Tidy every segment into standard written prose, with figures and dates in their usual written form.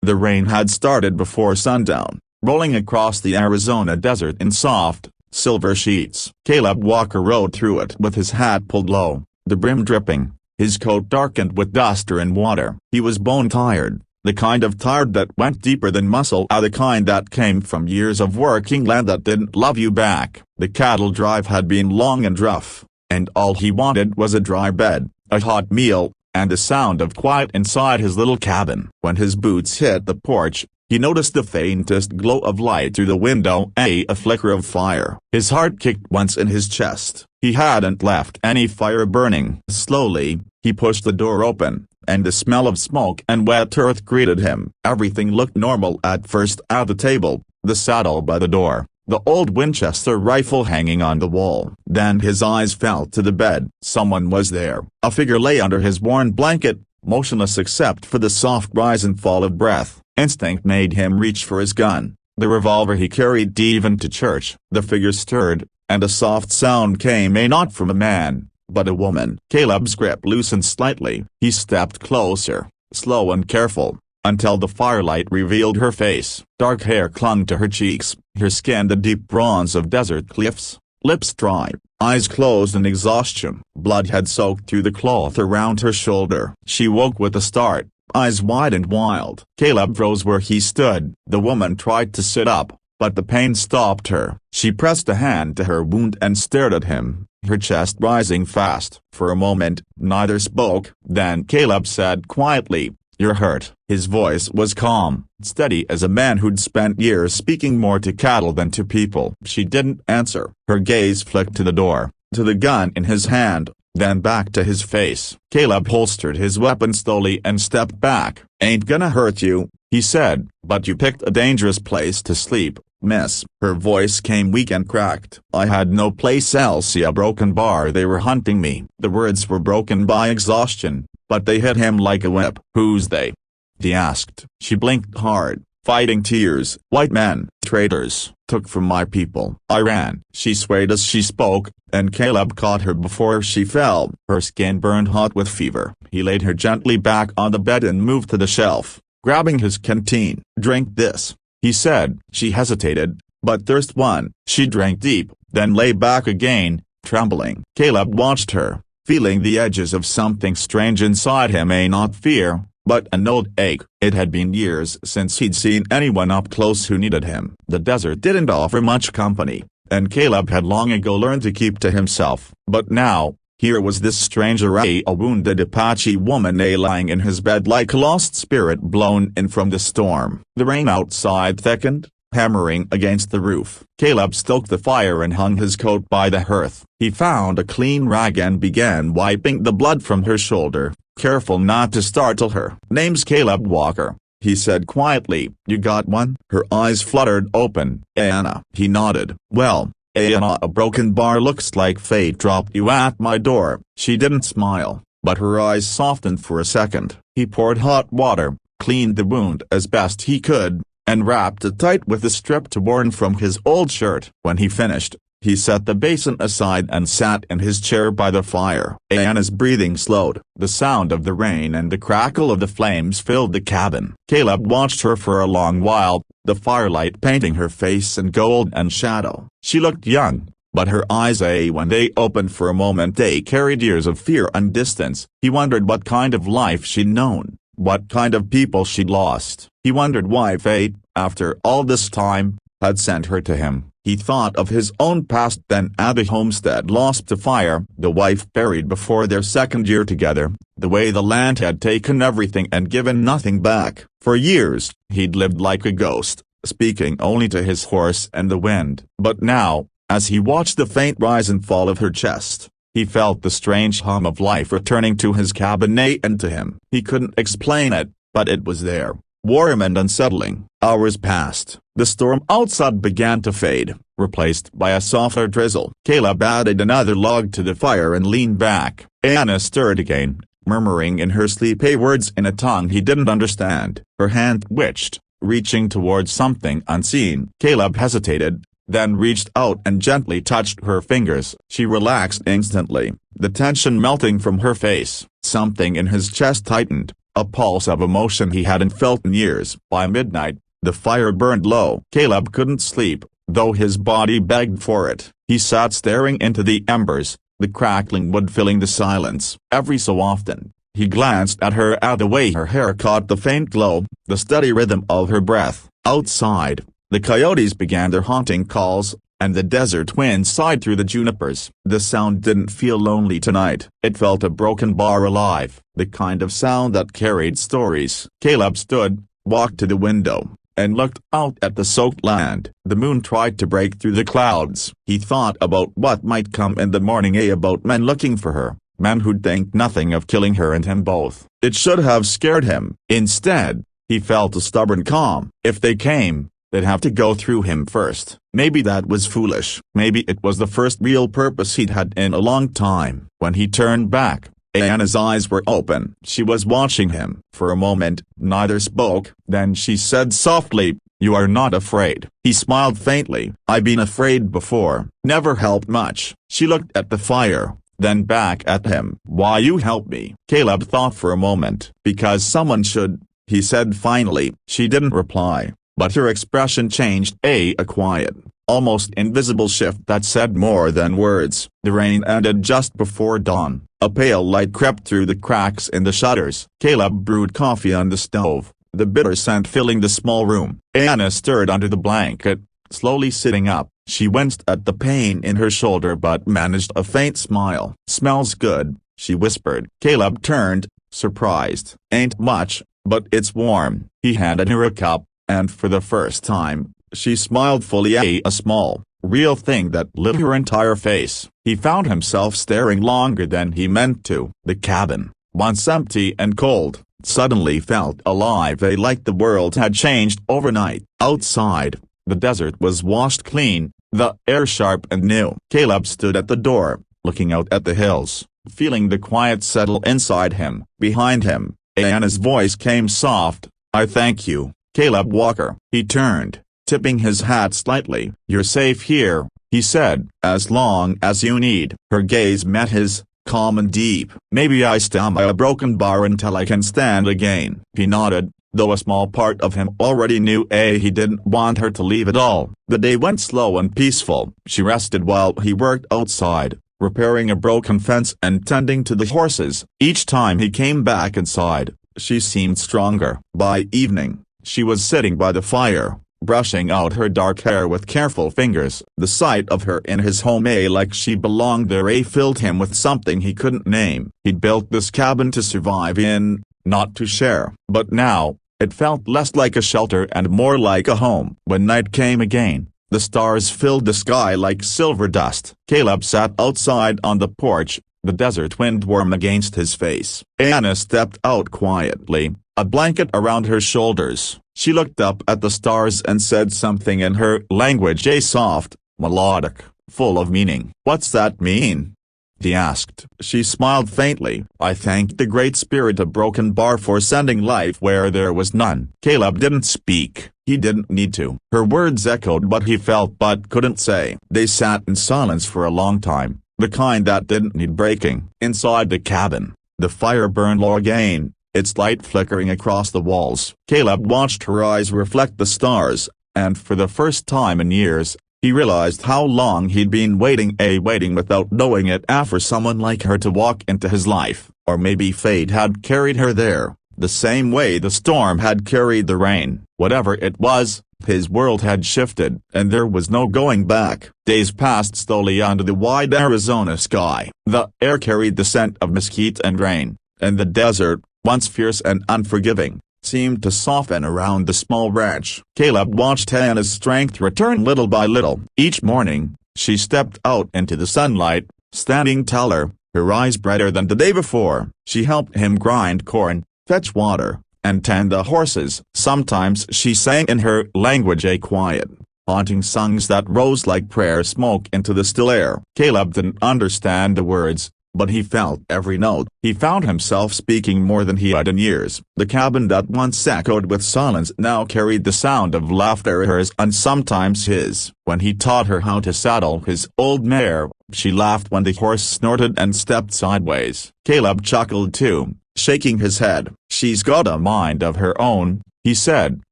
The rain had started before sundown, rolling across the Arizona desert in soft, silver sheets. Caleb Walker rode through it with his hat pulled low, the brim dripping, his coat darkened with dust and water. He was bone-tired, the kind of tired that went deeper than muscle, the kind that came from years of working land that didn't love you back. The cattle drive had been long and rough, and all he wanted was a dry bed, a hot meal, and the sound of quiet inside his little cabin. When his boots hit the porch, he noticed the faintest glow of light through the window, a flicker of fire. His heart kicked once in his chest. He hadn't left any fire burning. Slowly, he pushed the door open, and the smell of smoke and wet earth greeted him. Everything looked normal at first: at the table, the saddle by the door, the old Winchester rifle hanging on the wall. Then his eyes fell to the bed. Someone was there. A figure lay under his worn blanket, motionless except for the soft rise and fall of breath. Instinct made him reach for his gun, the revolver he carried even to church. The figure stirred, and a soft sound came, not from a man, but a woman. Caleb's grip loosened slightly. He stepped closer, slow and careful, until the firelight revealed her face. Dark hair clung to her cheeks, her skin the deep bronze of desert cliffs, lips dry, eyes closed in exhaustion. Blood had soaked through the cloth around her shoulder. She woke with a start, eyes wide and wild. Caleb froze where he stood. The woman tried to sit up, but the pain stopped her. She pressed a hand to her wound and stared at him, her chest rising fast. For a moment, neither spoke. Then Caleb said quietly, "You're hurt." His voice was calm, steady as a man who'd spent years speaking more to cattle than to people. She didn't answer. Her gaze flicked to the door, to the gun in his hand, then back to his face. Caleb holstered his weapon slowly and stepped back. "Ain't gonna hurt you," he said, "but you picked a dangerous place to sleep, miss." Her voice came weak and cracked. "I had no place else. A broken bar. They were hunting me." The words were broken by exhaustion, but they hit him like a whip. "Who's they?" he asked. She blinked hard. "Fighting tears. White men. Traitors. Took from my people. I ran." She swayed as she spoke, and Caleb caught her before she fell. Her skin burned hot with fever. He laid her gently back on the bed and moved to the shelf, grabbing his canteen. "Drink this," he said. She hesitated, but thirst won. She drank deep, then lay back again, trembling. Caleb watched her, feeling the edges of something strange inside him, not fear, but an old ache. It had been years since he'd seen anyone up close who needed him. The desert didn't offer much company, and Caleb had long ago learned to keep to himself. But now, here was this stranger, a wounded Apache woman, lying in his bed like a lost spirit blown in from the storm. The rain outside thickened, hammering against the roof. Caleb stoked the fire and hung his coat by the hearth. He found a clean rag and began wiping the blood from her shoulder, careful not to startle her. "Name's Caleb Walker," he said quietly. "You got one?" Her eyes fluttered open. "Anna." He nodded. "Well, Anna, a broken bar looks like fate dropped you at my door." She didn't smile, but her eyes softened for a second. He poured hot water, cleaned the wound as best he could, and wrapped it tight with a strip torn from his old shirt. When he finished, he set the basin aside and sat in his chair by the fire. Anna's breathing slowed. The sound of the rain and the crackle of the flames filled the cabin. Caleb watched her for a long while, the firelight painting her face in gold and shadow. She looked young, but her eyes, when they opened for a moment, they carried years of fear and distance. He wondered what kind of life she'd known, what kind of people she'd lost. He wondered why fate, after all this time, had sent her to him. He thought of his own past, then at the homestead lost to fire, the wife buried before their second year together, the way the land had taken everything and given nothing back. For years, he'd lived like a ghost, speaking only to his horse and the wind. But now, as he watched the faint rise and fall of her chest, he felt the strange hum of life returning to his cabin and to him. He couldn't explain it, but it was there, warm and unsettling. Hours passed. The storm outside began to fade, replaced by a softer drizzle. Caleb added another log to the fire and leaned back. Anna stirred again, murmuring in her sleep words in a tongue he didn't understand. Her hand twitched, reaching towards something unseen. Caleb hesitated, then reached out and gently touched her fingers. She relaxed instantly, the tension melting from her face. Something in his chest tightened, a pulse of emotion he hadn't felt in years. By midnight, the fire burned low. Caleb couldn't sleep, though his body begged for it. He sat staring into the embers, the crackling wood filling the silence. Every so often, he glanced at her, at the way her hair caught the faint glow, the steady rhythm of her breath. Outside, the coyotes began their haunting calls, and the desert wind sighed through the junipers. The sound didn't feel lonely tonight. It felt a broken bar alive, the kind of sound that carried stories. Caleb stood, walked to the window, and looked out at the soaked land. The moon tried to break through the clouds. He thought about what might come in the morning, about men looking for her, men who'd think nothing of killing her and him both. It should have scared him. Instead, he felt a stubborn calm. If they came, they'd have to go through him first. Maybe that was foolish. Maybe it was the first real purpose he'd had in a long time. When he turned back, Anna's eyes were open. She was watching him. For a moment, neither spoke. Then she said softly, "You are not afraid." He smiled faintly. "I've been afraid before. Never helped much." She looked at the fire, then back at him. "Why you help me?" Caleb thought for a moment. "Because someone should," he said finally. She didn't reply, but her expression changed. A quiet, almost invisible shift that said more than words. The rain ended just before dawn. A pale light crept through the cracks in the shutters. Caleb brewed coffee on the stove, the bitter scent filling the small room. Anna stirred under the blanket, slowly sitting up. She winced at the pain in her shoulder but managed a faint smile. "Smells good," she whispered. Caleb turned, surprised. "Ain't much, but it's warm." He handed her a cup, and for the first time, she smiled fully, a small, real thing that lit her entire face. He found himself staring longer than he meant to. The cabin, once empty and cold, suddenly felt alive, like the world had changed overnight. Outside, the desert was washed clean, the air sharp and new. Caleb stood at the door, looking out at the hills, feeling the quiet settle inside him. Behind him, Anna's voice came soft, "I thank you, Caleb Walker." He turned, tipping his hat slightly. "You're safe here," he said. "As long as you need." Her gaze met his, calm and deep. "Maybe I stand by a broken bar until I can stand again." He nodded, though a small part of him already knew he didn't want her to leave at all. The day went slow and peaceful. She rested while he worked outside, repairing a broken fence and tending to the horses. Each time he came back inside, she seemed stronger. By evening, she was sitting by the fire, brushing out her dark hair with careful fingers. The sight of her in his home, like she belonged there, filled him with something he couldn't name. He'd built this cabin to survive in, not to share. But now, it felt less like a shelter and more like a home. When night came again, the stars filled the sky like silver dust. Caleb sat outside on the porch, the desert wind warm against his face. Anna stepped out quietly, a blanket around her shoulders. She looked up at the stars and said something in her language, soft, melodic, full of meaning. "What's that mean?" he asked. She smiled faintly. "I thanked the Great Spirit of Broken Bar for sending life where there was none." Caleb didn't speak. He didn't need to. Her words echoed what he felt but couldn't say. They sat in silence for a long time, the kind that didn't need breaking. Inside the cabin, the fire burned low again, its light flickering across the walls. Caleb watched her eyes reflect the stars, and for the first time in years, he realized how long he'd been waiting without knowing it, for someone like her to walk into his life. Or maybe fate had carried her there, the same way the storm had carried the rain. Whatever it was, his world had shifted, and there was no going back. Days passed slowly under the wide Arizona sky. The air carried the scent of mesquite and rain, and the desert, once fierce and unforgiving, seemed to soften around the small ranch. Caleb watched Anna's strength return little by little. Each morning, she stepped out into the sunlight, standing taller, her eyes brighter than the day before. She helped him grind corn, fetch water, and tend the horses. Sometimes she sang in her language, quiet, haunting songs that rose like prayer smoke into the still air. Caleb didn't understand the words, but he felt every note. He found himself speaking more than he had in years. The cabin that once echoed with silence now carried the sound of laughter, hers and sometimes his. When he taught her how to saddle his old mare, she laughed when the horse snorted and stepped sideways. Caleb chuckled too, shaking his head. "She's got a mind of her own," he said.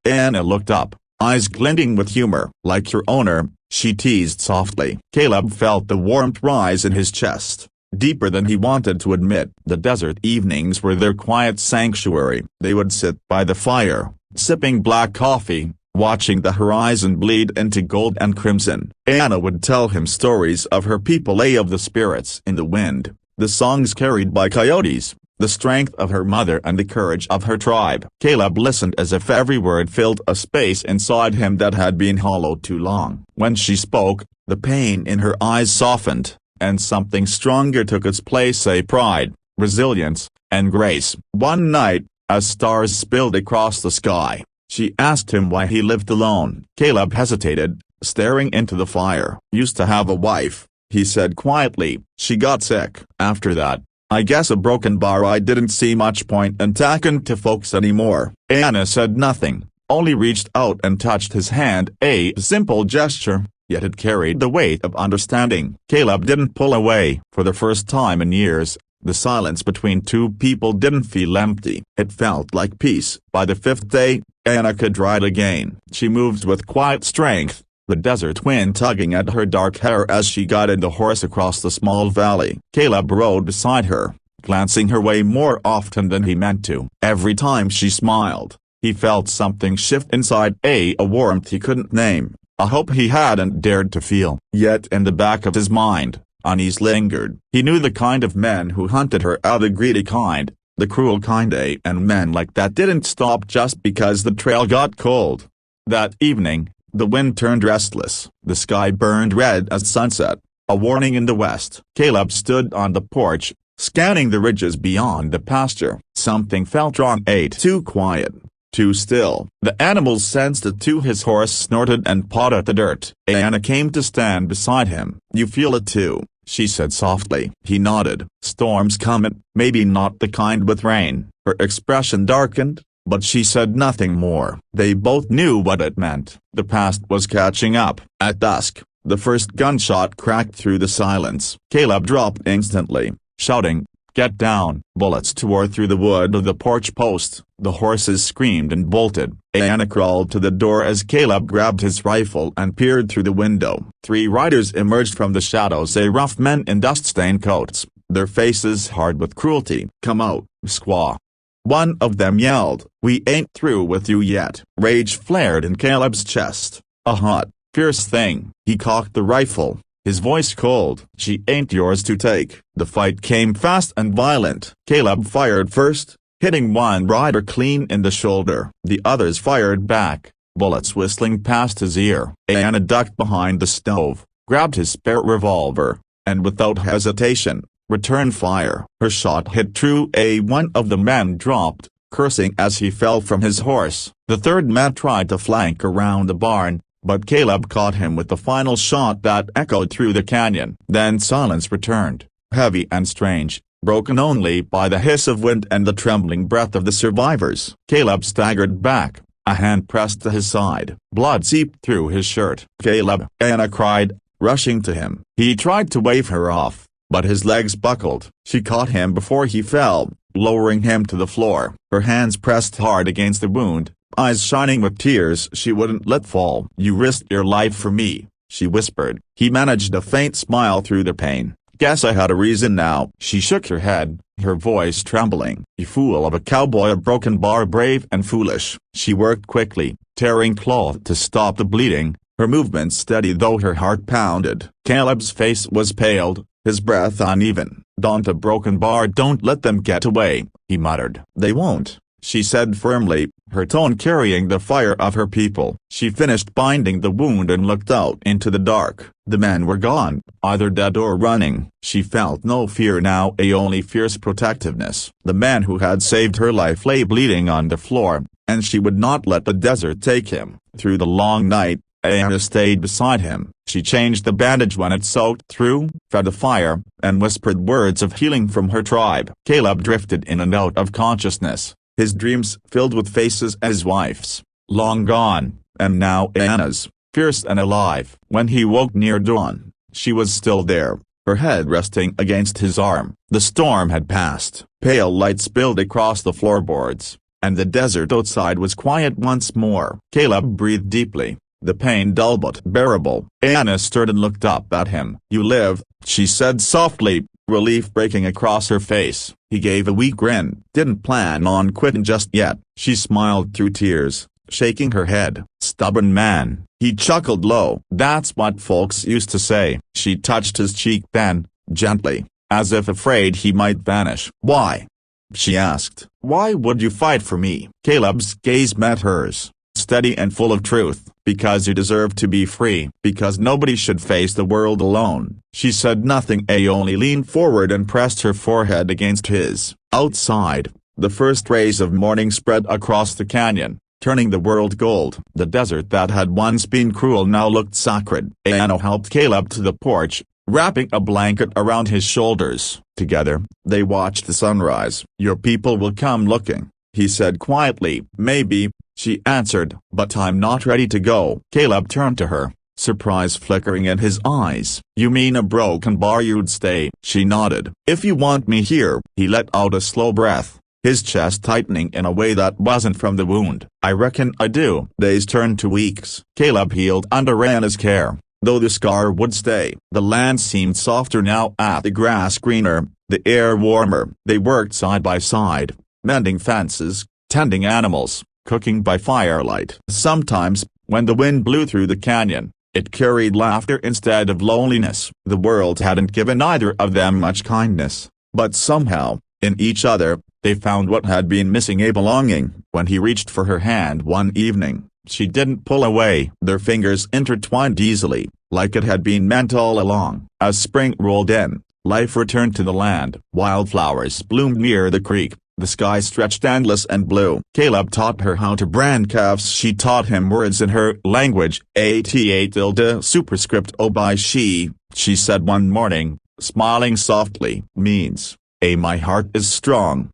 Anna looked up, eyes glinting with humor. "Like your owner," she teased softly. Caleb felt the warmth rise in his chest, deeper than he wanted to admit. The desert evenings were their quiet sanctuary. They would sit by the fire, sipping black coffee, watching the horizon bleed into gold and crimson. Anna would tell him stories of her people, of the spirits in the wind, the songs carried by coyotes, the strength of her mother and the courage of her tribe. Caleb listened as if every word filled a space inside him that had been hollow too long. When she spoke, the pain in her eyes softened, and something stronger took its place: a pride, resilience, and grace. One night, as stars spilled across the sky, she asked him why he lived alone. Caleb hesitated, staring into the fire. "Used to have a wife," he said quietly. "She got sick. After that, I guess a broken bar. I didn't see much point in talking to folks anymore." Anna said nothing, only reached out and touched his hand, a simple gesture, yet it carried the weight of understanding. Caleb didn't pull away. For the first time in years, the silence between two people didn't feel empty. It felt like peace. By the fifth day, Anna could ride again. She moved with quiet strength, the desert wind tugging at her dark hair as she guided the horse across the small valley. Caleb rode beside her, glancing her way more often than he meant to. Every time she smiled, he felt something shift inside, a warmth he couldn't name, a hope he hadn't dared to feel. Yet in the back of his mind, unease lingered. He knew the kind of men who hunted her out, the greedy kind, the cruel kind, and men like that didn't stop just because the trail got cold. That evening, the wind turned restless. The sky burned red as sunset, a warning in the west. Caleb stood on the porch, scanning the ridges beyond the pasture. Something felt wrong, too quiet, too still. The animals sensed it too. His horse snorted and pawed at the dirt. Anna came to stand beside him. "You feel it too?" she said softly. He nodded. "Storms coming, maybe not the kind with rain." Her expression darkened, but she said nothing more. They both knew what it meant. The past was catching up. At dusk, the first gunshot cracked through the silence. Caleb dropped instantly, shouting, "Get down!" Bullets tore through the wood of the porch post. The horses screamed and bolted. Anna crawled to the door as Caleb grabbed his rifle and peered through the window. Three riders emerged from the shadows, rough men in dust-stained coats, their faces hard with cruelty. "Come out, squaw!" one of them yelled. "We ain't through with you yet." Rage flared in Caleb's chest, a hot, fierce thing. He cocked the rifle, his voice cold. "She ain't yours to take." The fight came fast and violent. Caleb fired first, hitting one rider clean in the shoulder. The others fired back, bullets whistling past his ear. Anna ducked behind the stove, grabbed his spare revolver, and without hesitation, returned fire. Her shot hit true. One of the men dropped, cursing as he fell from his horse. The third man tried to flank around the barn, but Caleb caught him with the final shot that echoed through the canyon. Then silence returned, heavy and strange, broken only by the hiss of wind and the trembling breath of the survivors. Caleb staggered back, a hand pressed to his side. Blood seeped through his shirt. "Caleb!" Anna cried, rushing to him. He tried to wave her off, but his legs buckled. She caught him before he fell, lowering him to the floor. Her hands pressed hard against the wound, eyes shining with tears she wouldn't let fall. "You risked your life for me," she whispered. He managed a faint smile through the pain. "Guess I had a reason now." She shook her head, her voice trembling. "You fool of a cowboy, a broken bar, brave and foolish." She worked quickly, tearing cloth to stop the bleeding, her movements steady though her heart pounded. Caleb's face was paled, his breath uneven. "Don't a broken bar, don't let them get away," he muttered. "They won't," she said firmly, her tone carrying the fire of her people. She finished binding the wound and looked out into the dark. The men were gone, either dead or running. She felt no fear now, only fierce protectiveness. The man who had saved her life lay bleeding on the floor, and she would not let the desert take him. Through the long night, Anna stayed beside him. She changed the bandage when it soaked through, fed the fire, and whispered words of healing from her tribe. Caleb drifted in and out of consciousness, his dreams filled with faces as wife's, long gone, and now Anna's, fierce and alive. When he woke near dawn, she was still there, her head resting against his arm. The storm had passed, Pale light spilled across the floorboards, and the desert outside was quiet once more. Caleb breathed deeply, the pain dull but bearable. Anna stirred and looked up at him. "You live," she said softly, relief breaking across her face. He gave a weak grin. "Didn't plan on quitting just yet." She smiled through tears, shaking her head. "Stubborn man," he chuckled low. "That's what folks used to say." She touched his cheek then, gently, as if afraid he might vanish. "Why?" she asked. "Why would you fight for me?" Caleb's gaze met hers, steady and full of truth. "Because you deserve to be free. Because nobody should face the world alone." She said nothing. Only leaned forward and pressed her forehead against his. Outside, the first rays of morning spread across the canyon, turning the world gold. The desert that had once been cruel now looked sacred. Anna helped Caleb to the porch, wrapping a blanket around his shoulders. Together, they watched the sunrise. "Your people will come looking," he said quietly. "Maybe," she answered, "but I'm not ready to go." Caleb turned to her, surprise flickering in his eyes. "You mean a broken bar you'd stay?" She nodded. "If you want me here." He let out a slow breath, his chest tightening in a way that wasn't from the wound. "I reckon I do." Days turned to weeks. Caleb healed under Anna's care, though the scar would stay. The land seemed softer now, the grass greener, the air warmer. They worked side by side, mending fences, tending animals, cooking by firelight. Sometimes, when the wind blew through the canyon, it carried laughter instead of loneliness. The world hadn't given either of them much kindness, but somehow, in each other, they found what had been missing: a belonging. When he reached for her hand one evening, she didn't pull away. Their fingers intertwined easily, like it had been meant all along. As spring rolled in, life returned to the land. Wildflowers bloomed near the creek. The sky stretched endless and blue. Caleb taught her how to brand calves. She taught him words in her language. "Ata superscript O by she said one morning, smiling softly, "means, my heart is strong."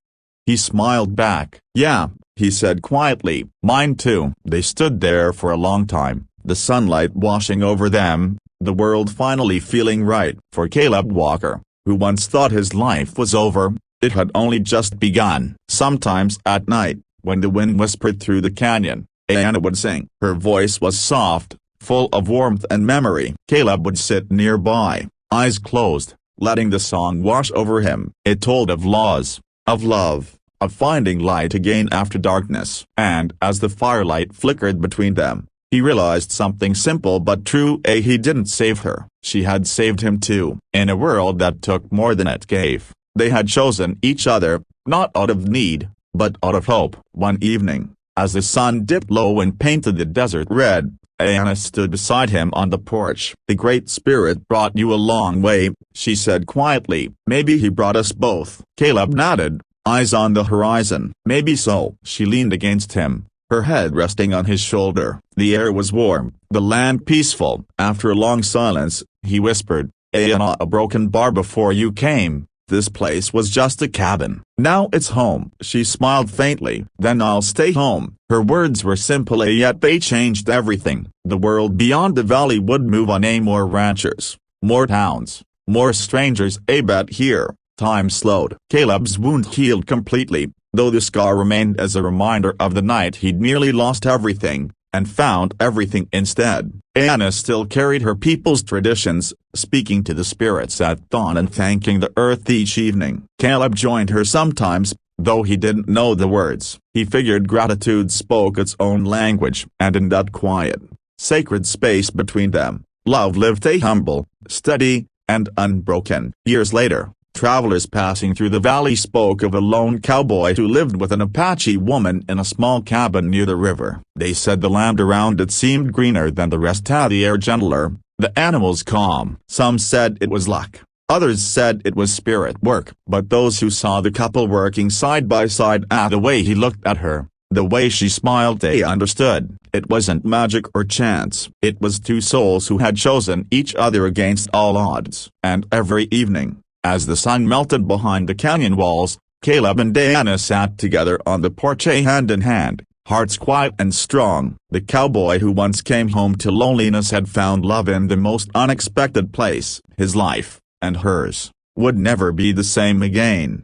He smiled back. "Yeah," he said quietly, "mine too." They stood there for a long time, the sunlight washing over them, the world finally feeling right. For Caleb Walker, who once thought his life was over, it had only just begun. Sometimes at night, when the wind whispered through the canyon, Anna would sing. Her voice was soft, full of warmth and memory. Caleb would sit nearby, eyes closed, letting the song wash over him. It told of laws, of love, of finding light again after darkness. And as the firelight flickered between them, he realized something simple but true: he didn't save her. She had saved him too. In a world that took more than it gave, they had chosen each other, not out of need, but out of hope. One evening, as the sun dipped low and painted the desert red, Anna stood beside him on the porch. "The Great Spirit brought you a long way," she said quietly. "Maybe he brought us both." Caleb nodded, eyes on the horizon. "Maybe so." She leaned against him, her head resting on his shoulder. The air was warm, the land peaceful. After a long silence, he whispered, "Anna, a broken bar before you came. This place was just a cabin. Now it's home." She smiled faintly. "Then I'll stay home." Her words were simple, yet they changed everything. The world beyond the valley would move on. More ranchers, more towns, more strangers. But here, time slowed. Caleb's wound healed completely, though the scar remained as a reminder of the night he'd nearly lost everything, and found everything instead. Anna still carried her people's traditions, speaking to the spirits at dawn and thanking the earth each evening. Caleb joined her sometimes, though he didn't know the words. He figured gratitude spoke its own language. And in that quiet, sacred space between them, love lived, humble, steady, and unbroken. Years later, travelers passing through the valley spoke of a lone cowboy who lived with an Apache woman in a small cabin near the river. They said the land around it seemed greener than the rest, the air gentler, the animals calm. Some said it was luck, others said it was spirit work. But those who saw the couple working side by side, the way he looked at her, the way she smiled, they understood. It wasn't magic or chance. It was two souls who had chosen each other against all odds. And every evening, as the sun melted behind the canyon walls, Caleb and Anna sat together on the porch, hand in hand, hearts quiet and strong. The cowboy who once came home to loneliness had found love in the most unexpected place. His life, and hers, would never be the same again.